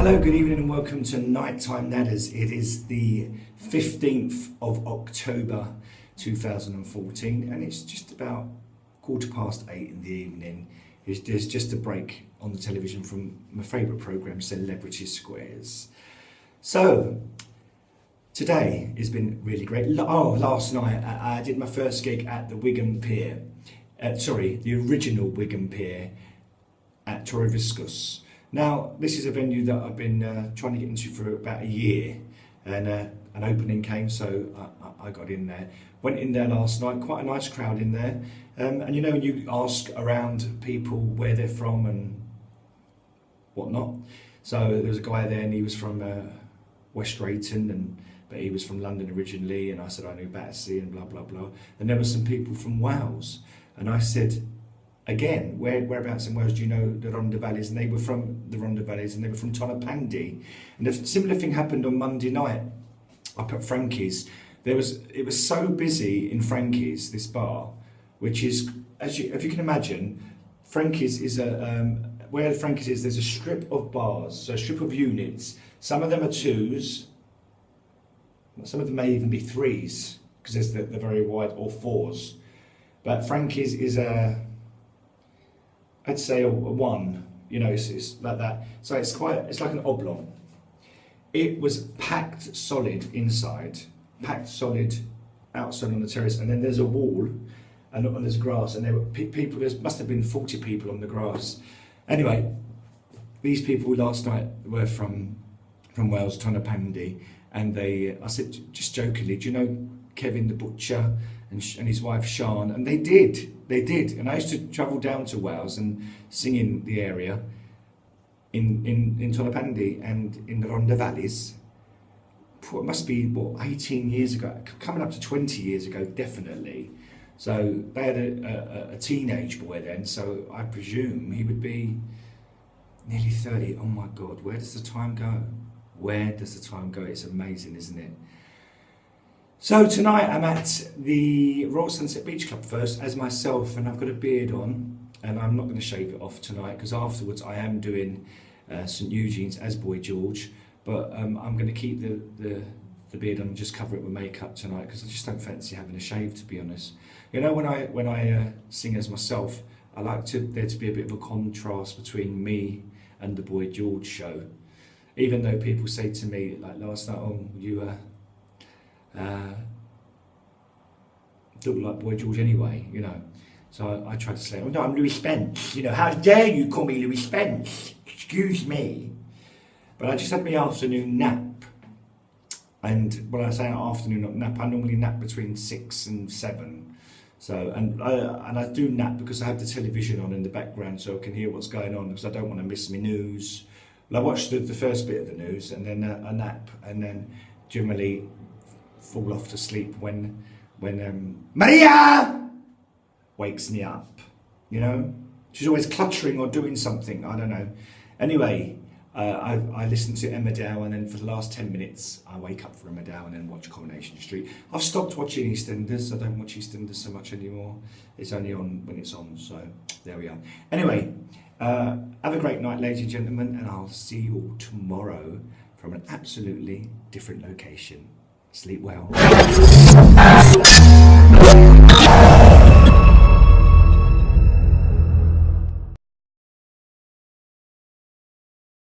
Hello, good evening and welcome to Nighttime Natters. It is the 15th of October 2014 and it's just about 8:15 in the evening. There's just a break on the television from my favourite programme, Celebrity Squares. So, today has been really great. Last night I did my first gig at the Wigan Pier. The original Wigan Pier at Torre Viscus. Now, this is a venue that I've been trying to get into for about a year, and an opening came, so I got in there. Went in there last night, quite a nice crowd in there, and you know when you ask around people where they're from and whatnot. So there was a guy there and he was from West Drayton, but he was from London originally, and I said I knew Battersea and blah blah blah. And there were some people from Wales, and I said, again, whereabouts in Wales do you know the Rhondda Valleys? And they were from the Rhondda Valleys and they were from Tonopandi. And a similar thing happened on Monday night up at Frankie's. It was so busy in Frankie's, this bar, which is, if you can imagine, Frankie's is where Frankie's is, there's a strip of bars, so a strip of units. Some of them are twos, some of them may even be threes, because there's the very wide, or fours. But Frankie's is I'd say a one, you know, it's like that. So it's like an oblong. It was packed solid inside, packed solid outside on the terrace, and then there's a wall, and there's grass, and there were people. There must have been 40 people on the grass. Anyway, these people last night were from Wales, Tonopandi, and I said just jokingly, do you know Kevin the Butcher and his wife Sian? And they did. And I used to travel down to Wales and sing in the area, in Tonopandi and in the Rhondda Valleys. It must be, 18 years ago, coming up to 20 years ago, definitely. So they had a teenage boy then, so I presume he would be nearly 30. Oh my God, where does the time go? Where does the time go? It's amazing, isn't it? So tonight I'm at the Royal Sunset Beach Club first as myself, and I've got a beard on, and I'm not going to shave it off tonight because afterwards I am doing St Eugene's as Boy George, but I'm going to keep the beard on and just cover it with makeup tonight because I just don't fancy having a shave, to be honest. You know, when I sing as myself, I like there to be a bit of a contrast between me and the Boy George show. Even though people say to me, like last night, oh, you look like Boy George anyway, you know. So I tried to say, oh no, I'm Louis Spence. You know, how dare you call me Louis Spence? Excuse me. But I just had my afternoon nap. And when I say afternoon nap, I normally nap between 6 and 7. So, and I do nap because I have the television on in the background so I can hear what's going on because I don't want to miss my news. Well, I watch the first bit of the news and then I nap and then generally fall off to sleep when Maria wakes me up, you know. She's always cluttering or doing something, I don't know. Anyway, I listen to Emma Dow, and then for the last 10 minutes I wake up for Emma Dow and then watch Coronation Street. I've stopped watching EastEnders. I don't watch EastEnders so much anymore. It's only on when it's on, so there we are. Anyway, have a great night, ladies and gentlemen, and I'll see you all tomorrow from an absolutely different location. Sleep well.